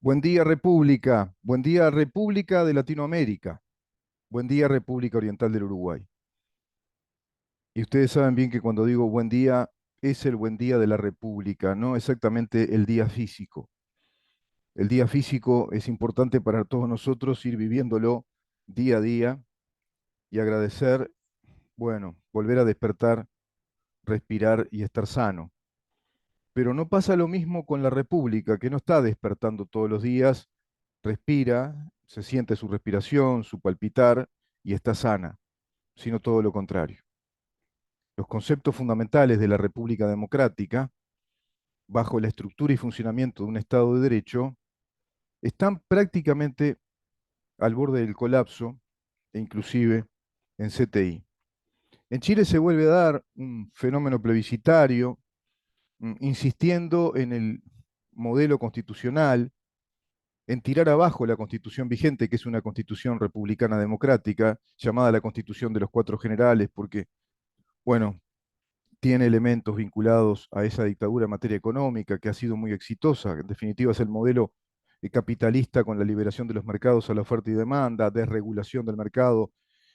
Buen día, República. Buen día, República de Latinoamérica. Buen día, República Oriental del Uruguay. Y ustedes saben bien que cuando digo buen día, es el buen día de la República, no exactamente el día físico. El día físico es importante para todos nosotros ir viviéndolo día a día y agradecer, bueno, volver a despertar, respirar y estar sano. Pero no pasa lo mismo con la República, que no está despertando todos los días, respira, se siente su respiración, su palpitar y está sana, sino todo lo contrario. Los conceptos fundamentales de la República Democrática, bajo la estructura y funcionamiento de un Estado de Derecho, están prácticamente al borde del colapso e inclusive en CTI. En Chile se vuelve a dar un fenómeno plebiscitario, insistiendo en el modelo constitucional, en tirar abajo la constitución vigente, que es una constitución republicana democrática, llamada la Constitución de los Cuatro Generales, porque, bueno, tiene elementos vinculados a esa dictadura en materia económica que ha sido muy exitosa. En definitiva, es el modelo capitalista con la liberación de los mercados a la oferta y demanda, desregulación del mercado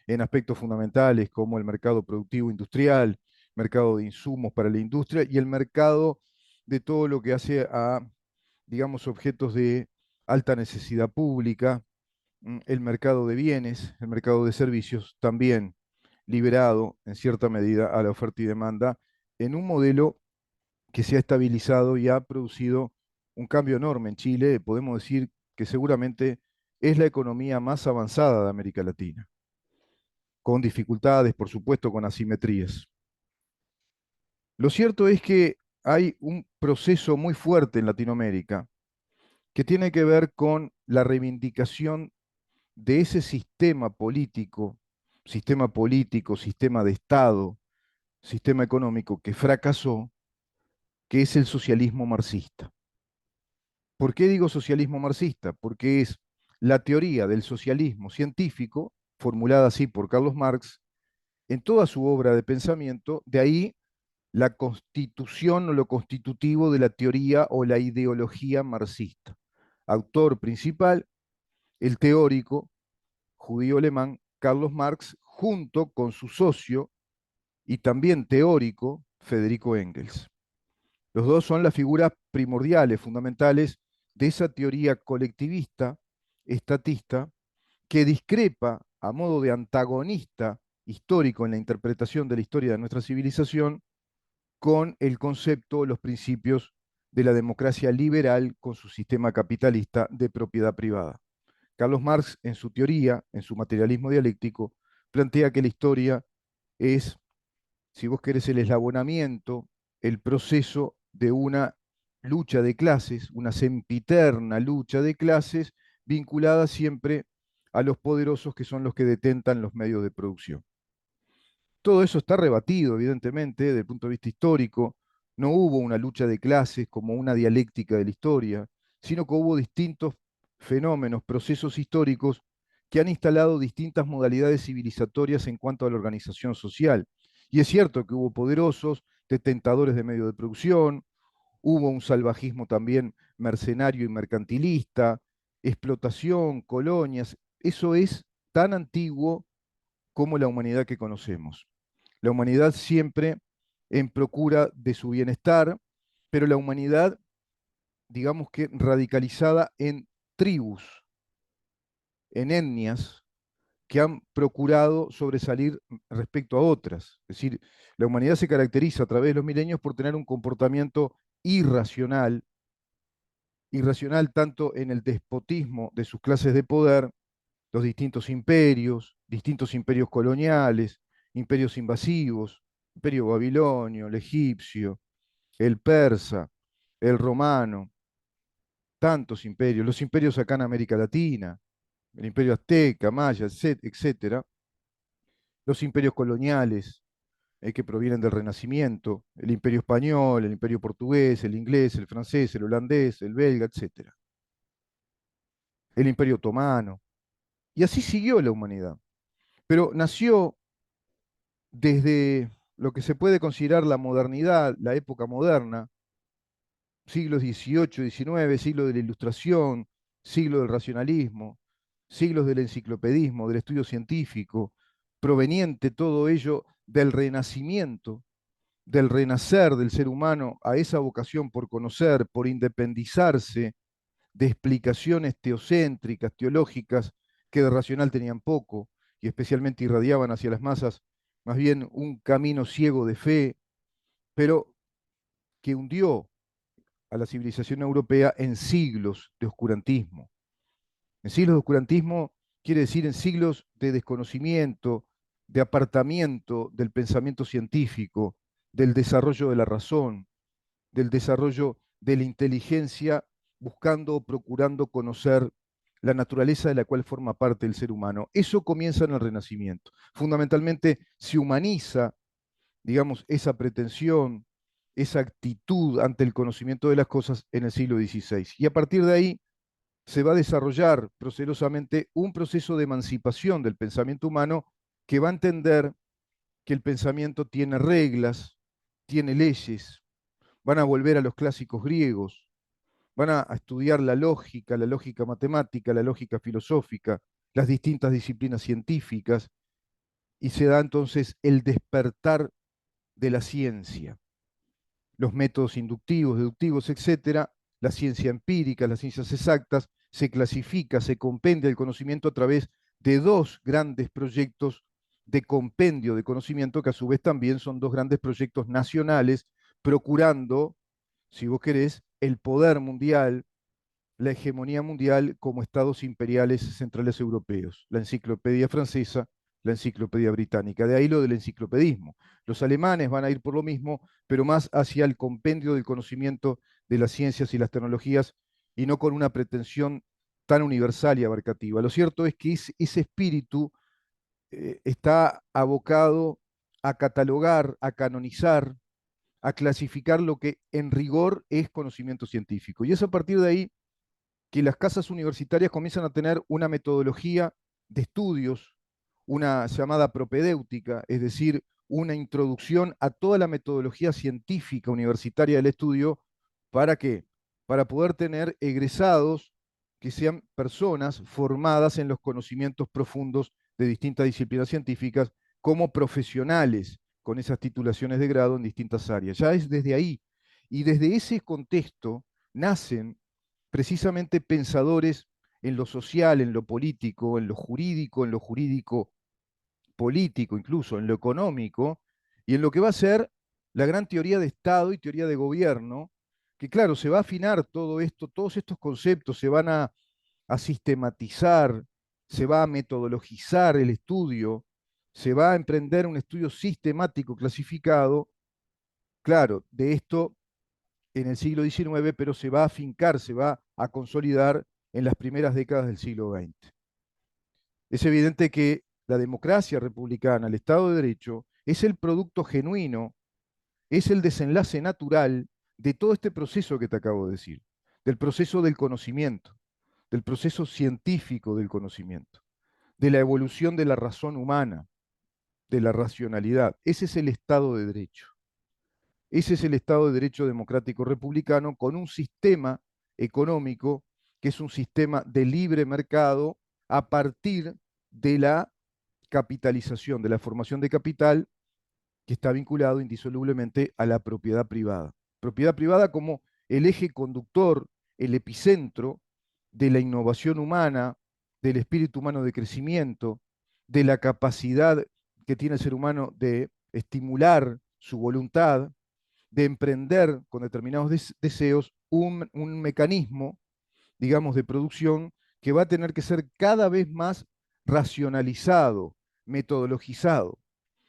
en aspectos fundamentales como el mercado productivo industrial, mercado de insumos para la industria y el mercado de todo lo que hace a, digamos, objetos de alta necesidad pública, el mercado de bienes, el mercado de servicios, también liberado en cierta medida a la oferta y demanda, en un modelo que se ha estabilizado y ha producido un cambio enorme en Chile. Podemos decir que seguramente es la economía más avanzada de América Latina, con dificultades, por supuesto, con asimetrías. Lo cierto es que hay un proceso muy fuerte en Latinoamérica que tiene que ver con la reivindicación de ese sistema de Estado, sistema económico que fracasó, que es el socialismo marxista. ¿Por qué digo socialismo marxista? Porque es la teoría del socialismo científico, formulada así por Carlos Marx, en toda su obra de pensamiento, de ahí la constitución o lo constitutivo de la teoría o la ideología marxista. Autor principal, el teórico judío alemán Carlos Marx, junto con su socio y también teórico Federico Engels. Los dos son las figuras primordiales, fundamentales de esa teoría colectivista, estatista, que discrepa a modo de antagonista histórico en la interpretación de la historia de nuestra civilización con el concepto, los principios de la democracia liberal con su sistema capitalista de propiedad privada. Carlos Marx, en su teoría, en su materialismo dialéctico, plantea que la historia es, si vos querés, el eslabonamiento, el proceso de una lucha de clases, una sempiterna lucha de clases vinculada siempre a los poderosos que son los que detentan los medios de producción. Todo eso está rebatido, evidentemente, desde el punto de vista histórico. No hubo una lucha de clases como una dialéctica de la historia, sino que hubo distintos fenómenos, procesos históricos que han instalado distintas modalidades civilizatorias en cuanto a la organización social. Y es cierto que hubo poderosos, detentadores de medios de producción, hubo un salvajismo también mercenario y mercantilista, explotación, colonias. Eso es tan antiguo como la humanidad que conocemos. La humanidad siempre en procura de su bienestar, pero la humanidad, digamos que radicalizada en tribus, en etnias, que han procurado sobresalir respecto a otras. Es decir, la humanidad se caracteriza a través de los milenios por tener un comportamiento irracional, irracional tanto en el despotismo de sus clases de poder, los distintos imperios coloniales, imperios invasivos, imperio babilonio, el egipcio, el persa, el romano, tantos imperios, los imperios acá en América Latina, el imperio azteca, maya, etcétera, los imperios coloniales que provienen del Renacimiento, el imperio español, el imperio portugués, el inglés, el francés, el holandés, el belga, etcétera, el imperio otomano, y así siguió la humanidad. Pero nació desde lo que se puede considerar la modernidad, la época moderna, siglos XVIII, XIX, siglo de la Ilustración, siglo del racionalismo, siglos del enciclopedismo, del estudio científico, proveniente todo ello del renacimiento, del renacer del ser humano a esa vocación por conocer, por independizarse de explicaciones teocéntricas, teológicas, que de racional tenían poco y especialmente irradiaban hacia las masas más bien un camino ciego de fe, pero que hundió a la civilización europea en siglos de oscurantismo. En siglos de oscurantismo quiere decir en siglos de desconocimiento, de apartamiento del pensamiento científico, del desarrollo de la razón, del desarrollo de la inteligencia, buscando o procurando conocer la naturaleza de la cual forma parte el ser humano. Eso comienza en el Renacimiento. Fundamentalmente se humaniza, digamos, esa pretensión, esa actitud ante el conocimiento de las cosas en el siglo XVI. Y a partir de ahí se va a desarrollar procelosamente un proceso de emancipación del pensamiento humano que va a entender que el pensamiento tiene reglas, tiene leyes, van a volver a los clásicos griegos, van a estudiar la lógica matemática, la lógica filosófica, las distintas disciplinas científicas, y se da entonces el despertar de la ciencia, los métodos inductivos, deductivos, etcétera, la ciencia empírica, las ciencias exactas, se clasifica, se compendia el conocimiento a través de dos grandes proyectos de compendio de conocimiento, que a su vez también son dos grandes proyectos nacionales, procurando, si vos querés, el poder mundial, la hegemonía mundial como estados imperiales centrales europeos, la enciclopedia francesa, la enciclopedia británica. De ahí lo del enciclopedismo. Los alemanes van a ir por lo mismo, pero más hacia el compendio del conocimiento de las ciencias y las tecnologías y no con una pretensión tan universal y abarcativa. Lo cierto es que ese espíritu está abocado a catalogar, a canonizar, a clasificar lo que en rigor es conocimiento científico. Y es a partir de ahí que las casas universitarias comienzan a tener una metodología de estudios, una llamada propedéutica, es decir, una introducción a toda la metodología científica universitaria del estudio. ¿Para qué? Para poder tener egresados que sean personas formadas en los conocimientos profundos de distintas disciplinas científicas como profesionales con esas titulaciones de grado en distintas áreas. Ya es desde ahí. Y desde ese contexto nacen precisamente pensadores en lo social, en lo político, en lo jurídico político, incluso en lo económico, y en lo que va a ser la gran teoría de Estado y teoría de gobierno, que claro, se va a afinar todo esto, todos estos conceptos se van a sistematizar, se va a metodologizar el estudio, se va a emprender un estudio sistemático clasificado, claro, de esto en el siglo XIX, pero se va a afincar, se va a consolidar en las primeras décadas del siglo XX. Es evidente que la democracia republicana, el Estado de Derecho, es el producto genuino, es el desenlace natural de todo este proceso que te acabo de decir, del proceso del conocimiento, del proceso científico del conocimiento, de la evolución de la razón humana, de la racionalidad. Ese es el Estado de Derecho. Ese es el Estado de Derecho democrático republicano con un sistema económico que es un sistema de libre mercado a partir de la capitalización, de la formación de capital que está vinculado indisolublemente a la propiedad privada. Propiedad privada como el eje conductor, el epicentro de la innovación humana, del espíritu humano de crecimiento, de la capacidad que tiene el ser humano de estimular su voluntad, de emprender con determinados deseos un mecanismo, digamos, de producción que va a tener que ser cada vez más racionalizado, metodologizado.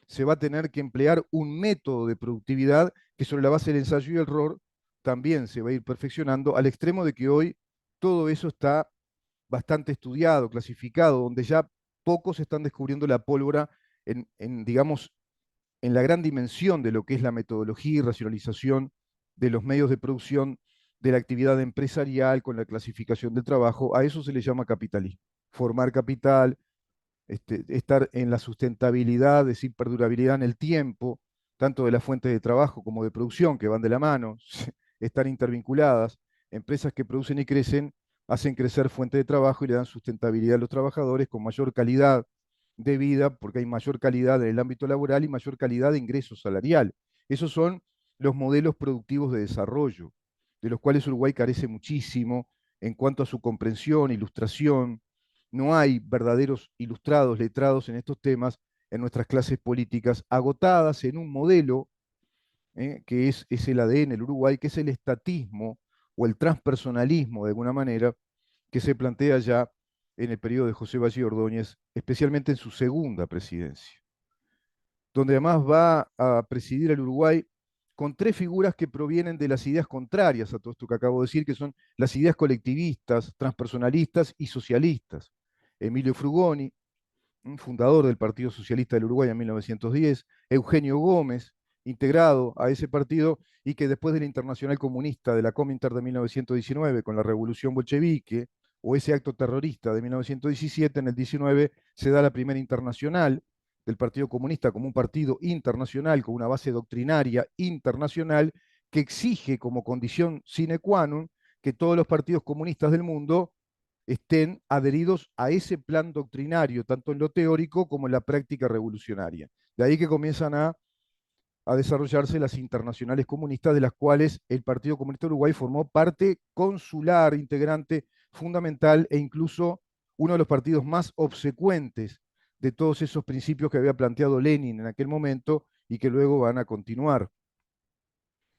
Se va a tener que emplear un método de productividad que sobre la base del ensayo y el error también se va a ir perfeccionando al extremo de que hoy todo eso está bastante estudiado, clasificado, donde ya pocos están descubriendo la pólvora digamos, en la gran dimensión de lo que es la metodología y racionalización de los medios de producción de la actividad empresarial con la clasificación del trabajo. A eso se le llama capitalismo. Formar capital, estar en la sustentabilidad, es decir, perdurabilidad en el tiempo, tanto de las fuentes de trabajo como de producción, que van de la mano, están intervinculadas. Empresas que producen y crecen hacen crecer fuente de trabajo y le dan sustentabilidad a los trabajadores con mayor calidad de vida, porque hay mayor calidad en el ámbito laboral y mayor calidad de ingreso salarial. Esos son los modelos productivos de desarrollo, de los cuales Uruguay carece muchísimo en cuanto a su comprensión, ilustración. No hay verdaderos ilustrados, letrados en estos temas en nuestras clases políticas, agotadas en un modelo que es el ADN del Uruguay, que es el estatismo o el transpersonalismo, de alguna manera, que se plantea ya en el periodo de José Valle Ordóñez, especialmente en su segunda presidencia, donde además va a presidir el Uruguay con tres figuras que provienen de las ideas contrarias a todo esto que acabo de decir, que son las ideas colectivistas, transpersonalistas y socialistas. Emilio Frugoni, un fundador del Partido Socialista del Uruguay en 1910, Eugenio Gómez, integrado a ese partido y que después de la Internacional Comunista de la Cominter de 1919 con la Revolución Bolchevique o ese acto terrorista de 1917, en el 19 se da la primera internacional del Partido Comunista como un partido internacional con una base doctrinaria internacional que exige como condición sine qua non que todos los partidos comunistas del mundo estén adheridos a ese plan doctrinario, tanto en lo teórico como en la práctica revolucionaria. De ahí que comienzan a desarrollarse las internacionales comunistas, de las cuales el Partido Comunista de Uruguay formó parte consular, integrante fundamental e incluso uno de los partidos más obsecuentes de todos esos principios que había planteado Lenin en aquel momento y que luego van a continuar.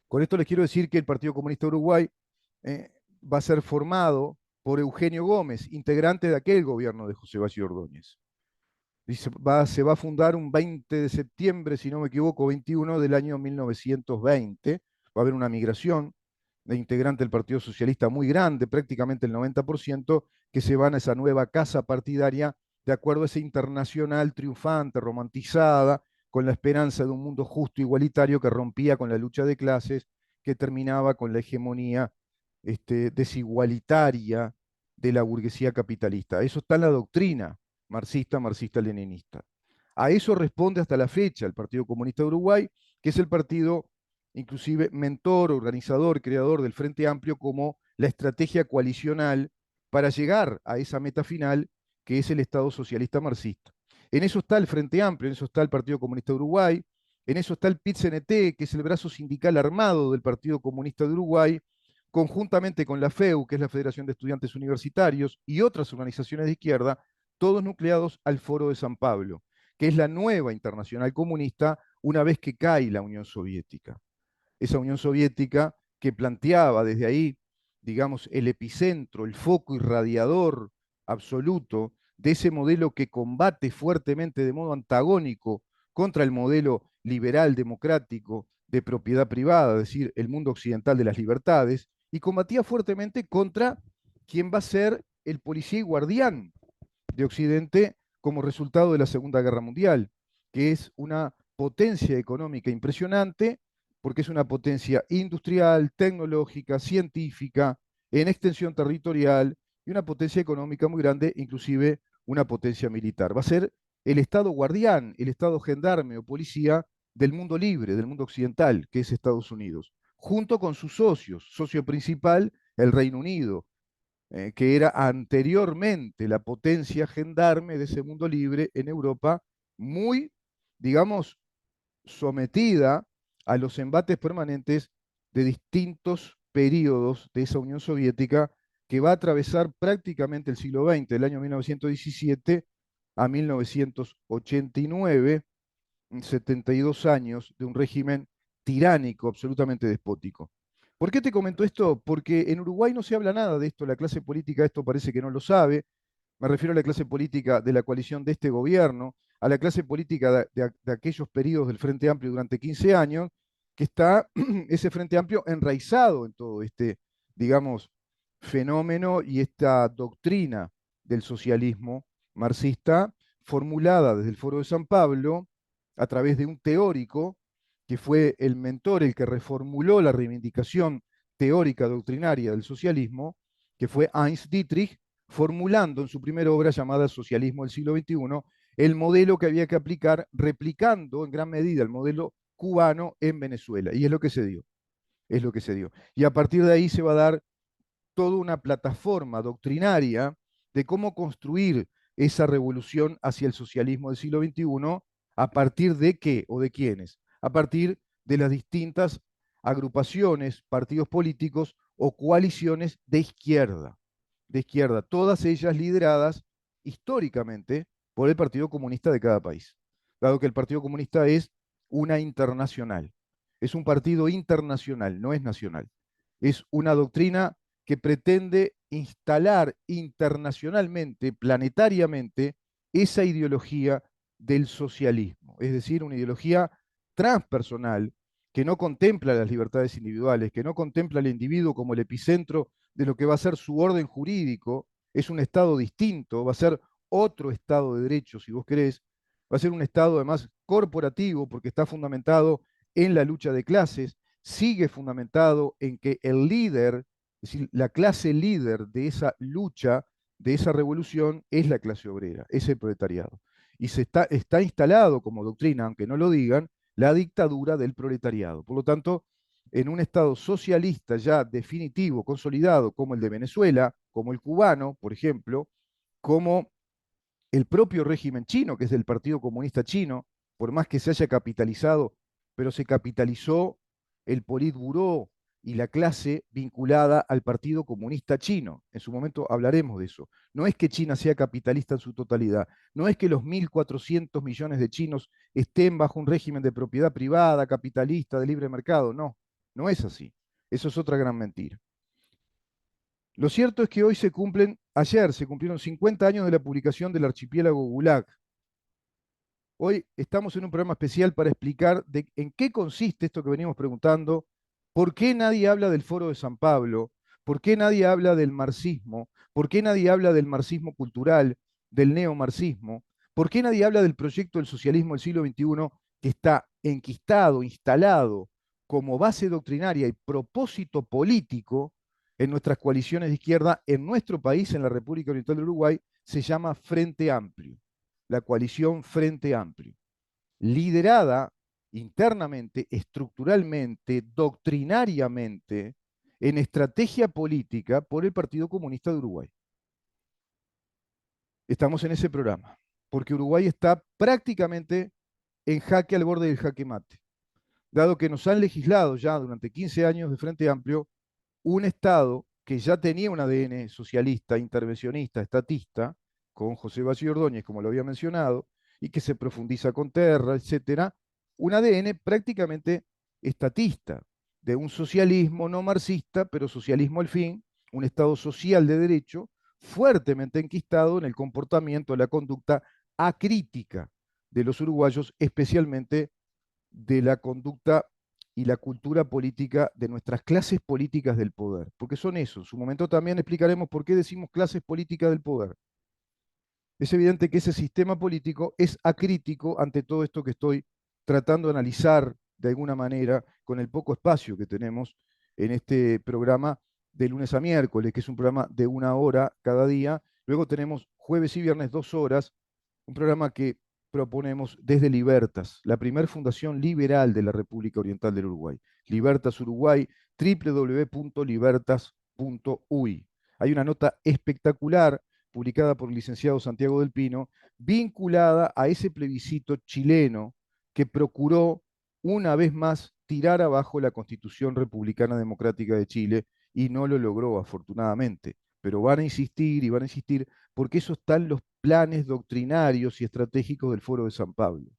Con esto les quiero decir que el Partido Comunista de Uruguay eh, va a ser formado por Eugenio Gómez, integrante de aquel gobierno de José Valle Ordóñez. Y se va a fundar un 20 de septiembre, si no me equivoco, 21 del año 1920. Va a haber una migración de integrantes del Partido Socialista muy grande, prácticamente el 90%, que se van a esa nueva casa partidaria de acuerdo a esa internacional triunfante, romantizada, con la esperanza de un mundo justo, igualitario, que rompía con la lucha de clases, que terminaba con la hegemonía desigualitaria de la burguesía capitalista. Eso está en la doctrina marxista, marxista-leninista. A eso responde hasta la fecha el Partido Comunista de Uruguay, que es el partido inclusive mentor, organizador, creador del Frente Amplio como la estrategia coalicional para llegar a esa meta final que es el Estado socialista marxista. En eso está el Frente Amplio, en eso está el Partido Comunista de Uruguay, en eso está el PIT-CNT, que es el brazo sindical armado del Partido Comunista de Uruguay, conjuntamente con la FEU, que es la Federación de Estudiantes Universitarios, y otras organizaciones de izquierda, todos nucleados al Foro de San Pablo, que es la nueva internacional comunista una vez que cae la Unión Soviética. Esa Unión Soviética que planteaba desde ahí, digamos, el epicentro, el foco irradiador absoluto de ese modelo que combate fuertemente de modo antagónico contra el modelo liberal democrático de propiedad privada, es decir, el mundo occidental de las libertades, y combatía fuertemente contra quien va a ser el policía y guardián de Occidente como resultado de la Segunda Guerra Mundial, que es una potencia económica impresionante, porque es una potencia industrial, tecnológica, científica, en extensión territorial, y una potencia económica muy grande, inclusive una potencia militar. Va a ser el Estado guardián, el Estado gendarme o policía del mundo libre, del mundo occidental, que es Estados Unidos, junto con sus socios, socio principal, el Reino Unido, que era anteriormente la potencia gendarme de ese mundo libre en Europa, muy, digamos, sometida a los embates permanentes de distintos periodos de esa Unión Soviética que va a atravesar prácticamente el siglo XX, del año 1917 a 1989, 72 años de un régimen tiránico, absolutamente despótico. ¿Por qué te comento esto? Porque en Uruguay no se habla nada de esto, la clase política esto parece que no lo sabe, me refiero a la clase política de la coalición de este gobierno, a la clase política de aquellos periodos del Frente Amplio durante 15 años, que está ese Frente Amplio enraizado en todo este, digamos, fenómeno y esta doctrina del socialismo marxista formulada desde el Foro de San Pablo a través de un teórico que fue el mentor, el que reformuló la reivindicación teórica doctrinaria del socialismo, que fue Heinz Dietrich, formulando en su primera obra llamada Socialismo del siglo XXI el modelo que había que aplicar, replicando en gran medida el modelo cubano en Venezuela. Y es lo que se dio, es lo que se dio. Y a partir de ahí se va a dar toda una plataforma doctrinaria de cómo construir esa revolución hacia el socialismo del siglo XXI, a partir de qué o de quiénes, a partir de las distintas agrupaciones, partidos políticos o coaliciones de izquierda, todas ellas lideradas históricamente por el Partido Comunista de cada país, dado que el Partido Comunista es una internacional, es un partido internacional, no es nacional, es una doctrina que pretende instalar internacionalmente, planetariamente, esa ideología del socialismo, es decir, una ideología transpersonal que no contempla las libertades individuales, que no contempla al individuo como el epicentro de lo que va a ser su orden jurídico, es un Estado distinto, va a ser otro Estado de derecho, si vos querés, va a ser un Estado además corporativo, porque está fundamentado en la lucha de clases, sigue fundamentado en que el líder, es decir, la clase líder de esa lucha, de esa revolución, es la clase obrera, es el proletariado. Y está instalado como doctrina, aunque no lo digan, la dictadura del proletariado. Por lo tanto, en un Estado socialista ya definitivo, consolidado, como el de Venezuela, como el cubano, por ejemplo, como el propio régimen chino, que es del Partido Comunista Chino, por más que se haya capitalizado, pero se capitalizó el Politburó y la clase vinculada al Partido Comunista Chino. En su momento hablaremos de eso. No es que China sea capitalista en su totalidad, no es que los 1.400 millones de chinos estén bajo un régimen de propiedad privada, capitalista, de libre mercado, no, no es así. Eso es otra gran mentira. Lo cierto es que ayer se cumplieron 50 años de la publicación del archipiélago Gulag. Hoy estamos en un programa especial para explicar en qué consiste esto que venimos preguntando, por qué nadie habla del Foro de San Pablo, por qué nadie habla del marxismo, por qué nadie habla del marxismo cultural, del neomarxismo, por qué nadie habla del proyecto del socialismo del siglo XXI que está enquistado, instalado como base doctrinaria y propósito político en nuestras coaliciones de izquierda, en nuestro país, en la República Oriental del Uruguay, se llama Frente Amplio, la coalición Frente Amplio, liderada internamente, estructuralmente, doctrinariamente, en estrategia política por el Partido Comunista de Uruguay. Estamos en ese programa, porque Uruguay está prácticamente en jaque al borde del jaque mate, dado que nos han legislado ya durante 15 años de Frente Amplio un Estado que ya tenía un ADN socialista, intervencionista, estatista, con José Báez Ordóñez, como lo había mencionado, y que se profundiza con Terra, etcétera, un ADN prácticamente estatista, de un socialismo no marxista, pero socialismo al fin, un Estado social de derecho, fuertemente enquistado en el comportamiento, la conducta acrítica de los uruguayos, especialmente de la conducta y la cultura política de nuestras clases políticas del poder, porque son eso. En su momento también explicaremos por qué decimos clases políticas del poder. Es evidente que ese sistema político es acrítico ante todo esto que estoy tratando de analizar de alguna manera con el poco espacio que tenemos en este programa de lunes a miércoles, que es un programa de 1 hora cada día. Luego tenemos jueves y viernes 2 horas, un programa que proponemos desde Libertas, la primer fundación liberal de la República Oriental del Uruguay. Libertas Uruguay, www.libertas.uy. Hay una nota espectacular publicada por el licenciado Santiago del Pino, vinculada a ese plebiscito chileno que procuró una vez más tirar abajo la Constitución Republicana Democrática de Chile y no lo logró, afortunadamente. Pero van a insistir y van a insistir porque eso están los planes doctrinarios y estratégicos del Foro de San Pablo.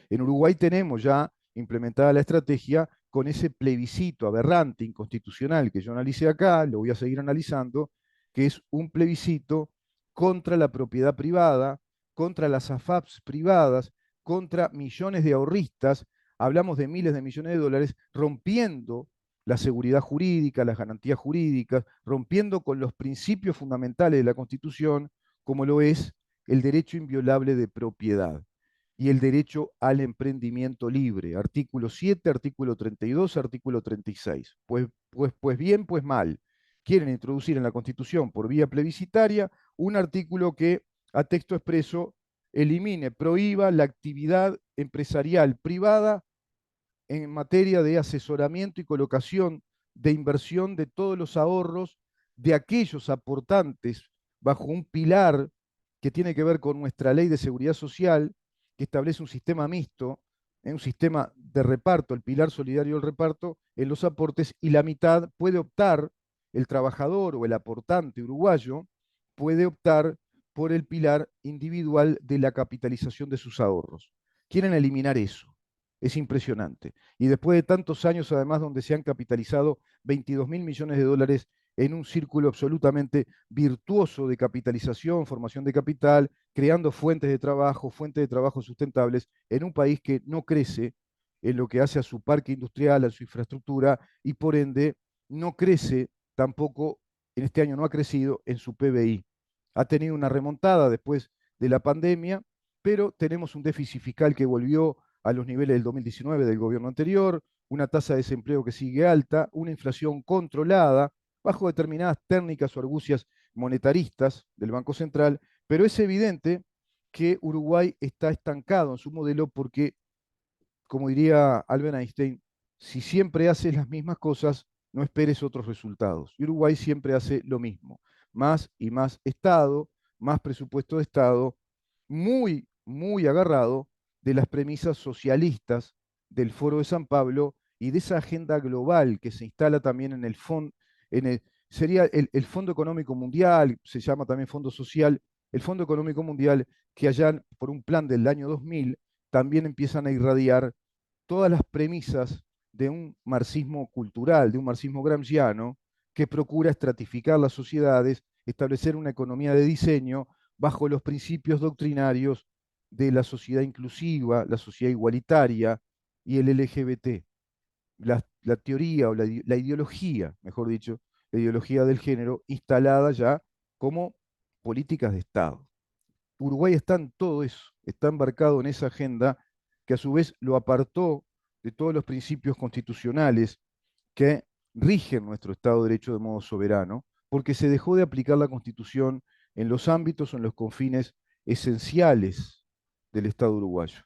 En Uruguay tenemos ya implementada la estrategia con ese plebiscito aberrante, inconstitucional, que yo analicé acá, lo voy a seguir analizando, que es un plebiscito contra la propiedad privada, contra las AFAPs privadas, contra millones de ahorristas, hablamos de miles de millones de dólares, rompiendo la seguridad jurídica, las garantías jurídicas, rompiendo con los principios fundamentales de la Constitución, como lo es el derecho inviolable de propiedad y el derecho al emprendimiento libre. Artículo 7, artículo 32, artículo 36. Pues bien, pues mal. Quieren introducir en la Constitución por vía plebiscitaria un artículo que a texto expreso elimine, prohíba la actividad empresarial privada en materia de asesoramiento y colocación de inversión de todos los ahorros de aquellos aportantes bajo un pilar que tiene que ver con nuestra ley de seguridad social, que establece un sistema mixto, un sistema de reparto, el pilar solidario del reparto en los aportes, y la mitad puede optar, el trabajador o el aportante uruguayo puede optar por el pilar individual de la capitalización de sus ahorros. Quieren eliminar eso. Es impresionante. Y después de tantos años, además, donde se han capitalizado 22.000 millones de dólares en un círculo absolutamente virtuoso de capitalización, formación de capital, creando fuentes de trabajo sustentables en un país que no crece en lo que hace a su parque industrial, a su infraestructura, y por ende no crece tampoco, en este año no ha crecido en su PBI. Ha tenido una remontada después de la pandemia, pero tenemos un déficit fiscal que volvió a los niveles del 2019 del gobierno anterior, una tasa de desempleo que sigue alta, una inflación controlada, bajo determinadas técnicas o argucias monetaristas del Banco Central, pero es evidente que Uruguay está estancado en su modelo porque, como diría Albert Einstein, si siempre haces las mismas cosas, no esperes otros resultados. Y Uruguay siempre hace lo mismo, más y más Estado, más presupuesto de Estado, muy, muy agarrado de las premisas socialistas del Foro de San Pablo y de esa agenda global que se instala también en el fondo, sería el Fondo Económico Mundial, se llama también Fondo Social, el Fondo Económico Mundial, que allá por un plan del año 2000 también empiezan a irradiar todas las premisas de un marxismo cultural, de un marxismo gramsciano, que procura estratificar las sociedades, establecer una economía de diseño bajo los principios doctrinarios de la sociedad inclusiva, la sociedad igualitaria y el LGBT. La teoría o la ideología, mejor dicho, la ideología del género instalada ya como políticas de Estado. Uruguay está en todo eso, está embarcado en esa agenda que a su vez lo apartó de todos los principios constitucionales que rigen nuestro Estado de Derecho de modo soberano, porque se dejó de aplicar la Constitución en los ámbitos o en los confines esenciales del Estado uruguayo,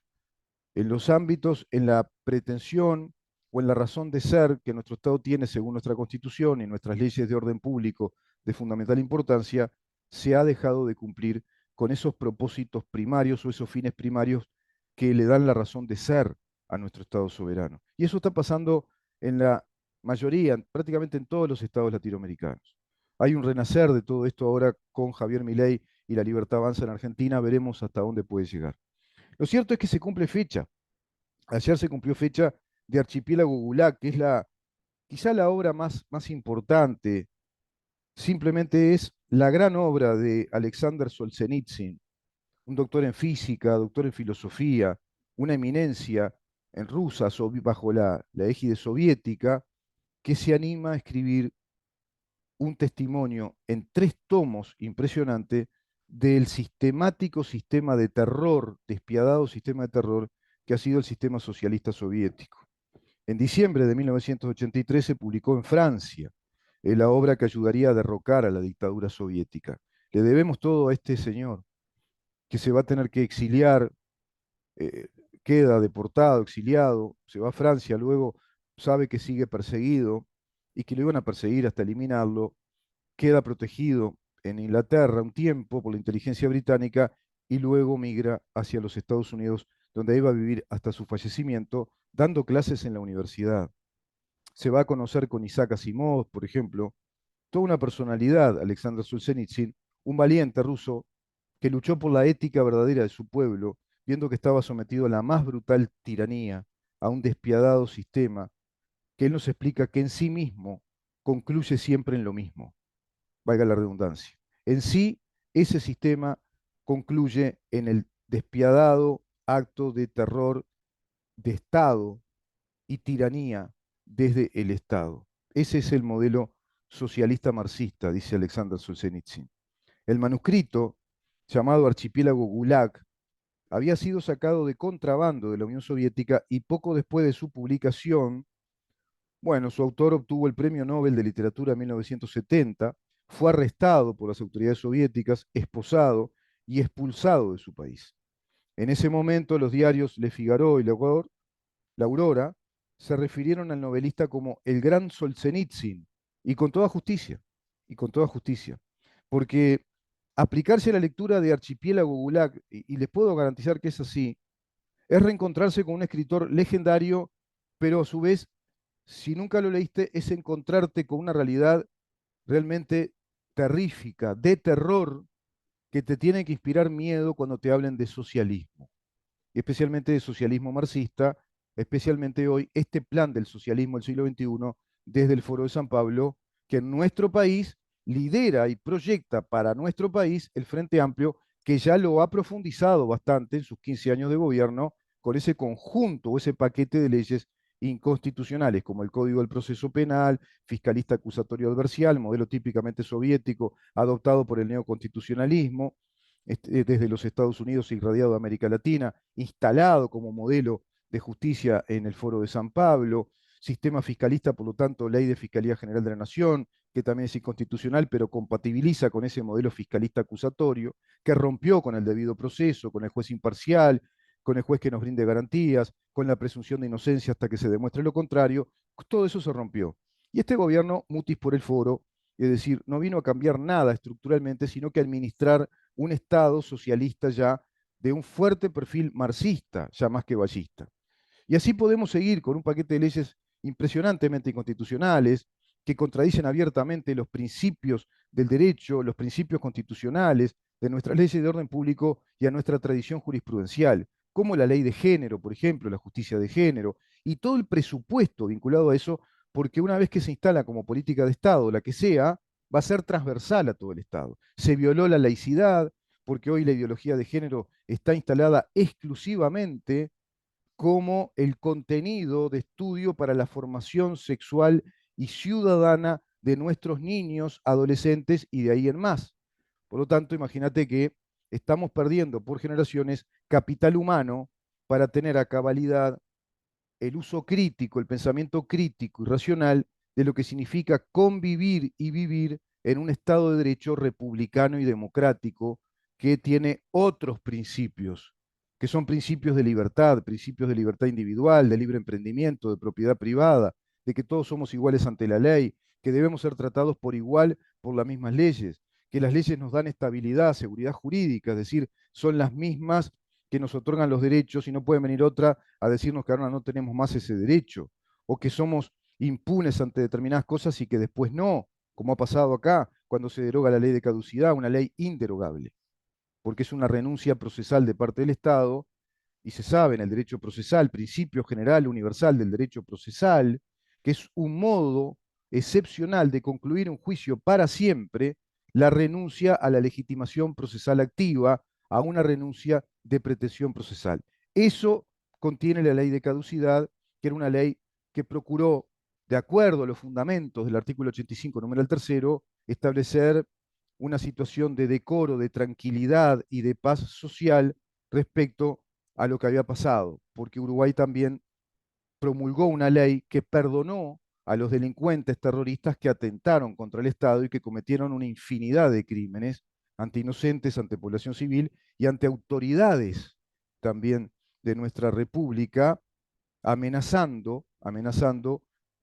en los ámbitos, en la pretensión o en la razón de ser que nuestro Estado tiene según nuestra Constitución y nuestras leyes de orden público de fundamental importancia, se ha dejado de cumplir con esos propósitos primarios o esos fines primarios que le dan la razón de ser a nuestro Estado soberano. Y eso está pasando en la mayoría, prácticamente en todos los estados latinoamericanos. Hay un renacer de todo esto ahora con Javier Milei y la Libertad Avanza en Argentina, veremos hasta dónde puede llegar. Lo cierto es que se cumple fecha. Ayer se cumplió fecha de Archipiélago Gulag, que es quizá la obra más importante, simplemente es la gran obra de Alexander Solzhenitsyn, un doctor en física, doctor en filosofía, una eminencia en rusa bajo la égide soviética, que se anima a escribir un testimonio en 3 tomos impresionante del sistemático sistema de terror, despiadado sistema de terror que ha sido el sistema socialista soviético. En diciembre de 1983 se publicó en Francia la obra que ayudaría a derrocar a la dictadura soviética. Le debemos todo a este señor, que se va a tener que exiliar, eh, queda deportado, exiliado, se va a Francia, luego sabe que sigue perseguido y que lo iban a perseguir hasta eliminarlo, queda protegido en Inglaterra un tiempo por la inteligencia británica y luego migra hacia los Estados Unidos, donde iba a vivir hasta su fallecimiento, dando clases en la universidad. Se va a conocer con Isaac Asimov, por ejemplo, toda una personalidad, Alexander Solzhenitsyn, un valiente ruso que luchó por la ética verdadera de su pueblo, viendo que estaba sometido a la más brutal tiranía, a un despiadado sistema, que él nos explica que en sí mismo concluye siempre en lo mismo, valga la redundancia. En sí, ese sistema concluye en el despiadado acto de terror de Estado y tiranía desde el Estado. Ese es el modelo socialista marxista, dice Alexander Solzhenitsyn. El manuscrito, llamado Archipiélago Gulag, había sido sacado de contrabando de la Unión Soviética y poco después de su publicación, bueno, su autor obtuvo el Premio Nobel de Literatura en 1970, fue arrestado por las autoridades soviéticas, esposado y expulsado de su país. En ese momento, los diarios Le Figaro y La Aurora se refirieron al novelista como el gran Solzhenitsyn, y con toda justicia. y con toda justicia. Porque aplicarse a la lectura de Archipiélago Gulag, y les puedo garantizar que es así, es reencontrarse con un escritor legendario, pero a su vez, si nunca lo leíste, es encontrarte con una realidad realmente terrífica, de terror, que te tiene que inspirar miedo cuando te hablen de socialismo, y especialmente de socialismo marxista, especialmente hoy, este plan del socialismo del siglo XXI desde el Foro de San Pablo, que en nuestro país lidera y proyecta para nuestro país el Frente Amplio, que ya lo ha profundizado bastante en sus 15 años de gobierno con ese conjunto o ese paquete de leyes inconstitucionales, como el Código del Proceso Penal, fiscalista acusatorio adversarial, modelo típicamente soviético, adoptado por el neoconstitucionalismo, desde los Estados Unidos e irradiado a América Latina, instalado como modelo de justicia en el Foro de San Pablo, sistema fiscalista, por lo tanto, ley de Fiscalía General de la Nación, que también es inconstitucional, pero compatibiliza con ese modelo fiscalista acusatorio, que rompió con el debido proceso, con el juez imparcial, con el juez que nos brinde garantías, con la presunción de inocencia hasta que se demuestre lo contrario, todo eso se rompió. Y este gobierno, mutis por el foro, es decir, no vino a cambiar nada estructuralmente, sino que a administrar un Estado socialista ya de un fuerte perfil marxista, ya más que ballista. Y así podemos seguir con un paquete de leyes impresionantemente inconstitucionales que contradicen abiertamente los principios del derecho, los principios constitucionales de nuestras leyes de orden público y a nuestra tradición jurisprudencial, como la ley de género, por ejemplo, la justicia de género, y todo el presupuesto vinculado a eso, porque una vez que se instala como política de Estado, la que sea, va a ser transversal a todo el Estado. Se violó la laicidad, porque hoy la ideología de género está instalada exclusivamente como el contenido de estudio para la formación sexual y ciudadana de nuestros niños, adolescentes y de ahí en más. Por lo tanto, imagínate que estamos perdiendo por generaciones capital humano para tener a cabalidad el uso crítico, el pensamiento crítico y racional de lo que significa convivir y vivir en un Estado de Derecho republicano y democrático que tiene otros principios, que son principios de libertad individual, de libre emprendimiento, de propiedad privada, de que todos somos iguales ante la ley, que debemos ser tratados por igual por las mismas leyes, que las leyes nos dan estabilidad, seguridad jurídica, es decir, son las mismas que nos otorgan los derechos y no puede venir otra a decirnos que ahora no tenemos más ese derecho, o que somos impunes ante determinadas cosas y que después no, como ha pasado acá, cuando se deroga la ley de caducidad, una ley inderogable, porque es una renuncia procesal de parte del Estado, y se sabe en el derecho procesal, principio general universal del derecho procesal, que es un modo excepcional de concluir un juicio para siempre, la renuncia a la legitimación procesal activa, a una renuncia de pretensión procesal. Eso contiene la ley de caducidad, que era una ley que procuró, de acuerdo a los fundamentos del artículo 85, numeral tercero, establecer una situación de decoro, de tranquilidad y de paz social respecto a lo que había pasado, porque Uruguay también promulgó una ley que perdonó a los delincuentes terroristas que atentaron contra el Estado y que cometieron una infinidad de crímenes ante inocentes, ante población civil y ante autoridades también de nuestra República, amenazando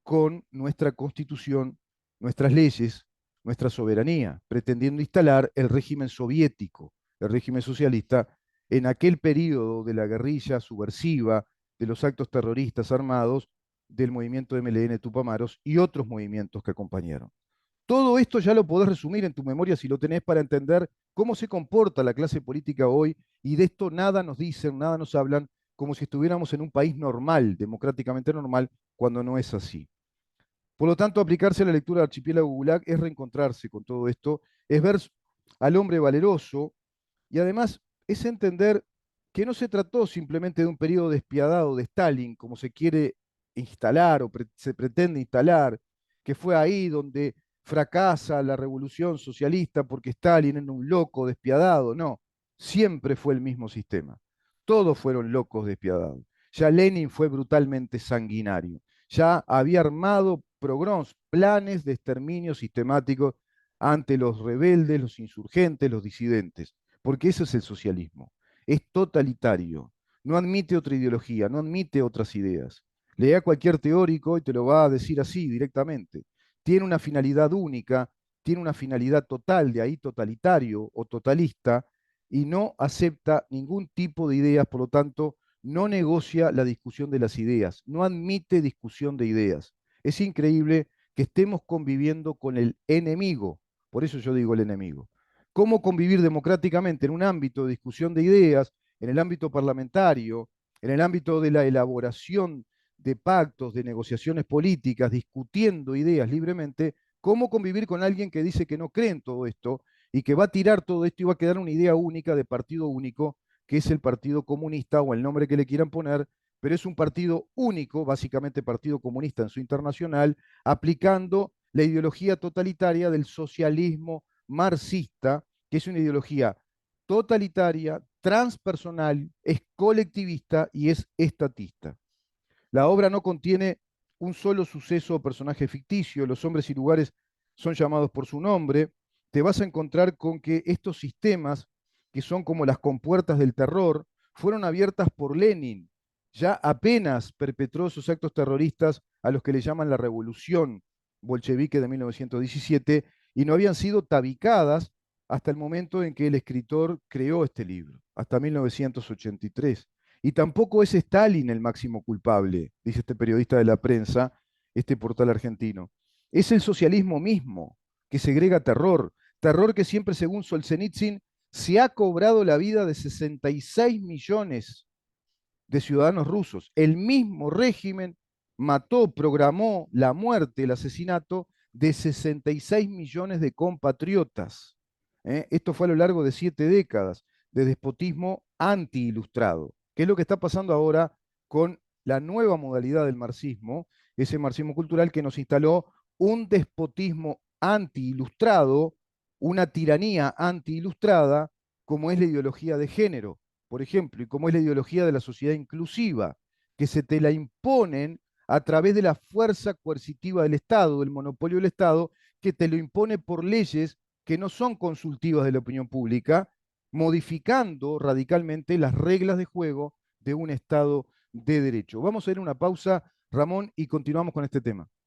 con nuestra constitución, nuestras leyes, nuestra soberanía, pretendiendo instalar el régimen soviético, el régimen socialista, en aquel periodo de la guerrilla subversiva, de los actos terroristas armados, del movimiento MLN Tupamaros y otros movimientos que acompañaron. Todo esto ya lo podés resumir en tu memoria si lo tenés para entender cómo se comporta la clase política hoy y de esto nada nos dicen, nada nos hablan, como si estuviéramos en un país normal, democráticamente normal, cuando no es así. Por lo tanto, aplicarse a la lectura de Archipiélago Gulag es reencontrarse con todo esto, es ver al hombre valeroso y además es entender que no se trató simplemente de un periodo despiadado de Stalin, como se quiere instalar o se pretende instalar, que fue ahí donde fracasa la revolución socialista porque Stalin era un loco despiadado. No, siempre fue el mismo sistema. Todos fueron locos despiadados. Ya Lenin fue brutalmente sanguinario. Ya había armado pogroms, planes de exterminio sistemático ante los rebeldes, los insurgentes, los disidentes, porque eso es el socialismo. Es totalitario, no admite otra ideología, no admite otras ideas. Lea a cualquier teórico y te lo va a decir así directamente. Tiene una finalidad única tiene una finalidad total, de ahí totalitario o totalista, y no acepta ningún tipo de ideas, por lo tanto, no negocia la discusión de las ideas, no admite discusión de ideas. Es increíble que estemos conviviendo con el enemigo, por eso yo digo el enemigo. ¿Cómo convivir democráticamente en un ámbito de discusión de ideas, en el ámbito parlamentario, en el ámbito de la elaboración de pactos, de negociaciones políticas, discutiendo ideas libremente? ¿Cómo convivir con alguien que dice que no cree en todo esto y que va a tirar todo esto y va a quedar una idea única de partido único, que es el Partido Comunista o el nombre que le quieran poner, pero es un partido único, básicamente Partido Comunista en su internacional, aplicando la ideología totalitaria del socialismo marxista, que es una ideología totalitaria, transpersonal, es colectivista y es estatista? La obra no contiene un solo suceso o personaje ficticio, los hombres y lugares son llamados por su nombre. Te vas a encontrar con que estos sistemas, que son como las compuertas del terror, fueron abiertas por Lenin. Ya apenas perpetró esos actos terroristas a los que le llaman la revolución bolchevique de 1917 y no habían sido tabicadas hasta el momento en que el escritor creó este libro, hasta 1983. Y tampoco es Stalin el máximo culpable, dice este periodista de la prensa, este portal argentino. Es el socialismo mismo que segrega terror, terror que siempre, según Solzhenitsyn, se ha cobrado la vida de 66 millones de ciudadanos rusos. El mismo régimen mató, programó la muerte, el asesinato de 66 millones de compatriotas. Esto fue a lo largo de 7 décadas de despotismo anti-ilustrado. ¿Qué es lo que está pasando ahora con la nueva modalidad del marxismo? Ese marxismo cultural que nos instaló un despotismo anti-ilustrado, una tiranía anti-ilustrada, como es la ideología de género, por ejemplo, y como es la ideología de la sociedad inclusiva, que se te la imponen a través de la fuerza coercitiva del Estado, del monopolio del Estado, que te lo impone por leyes que no son consultivas de la opinión pública, modificando radicalmente las reglas de juego de un Estado de derecho. Vamos a ir a una pausa, Ramón, y continuamos con este tema.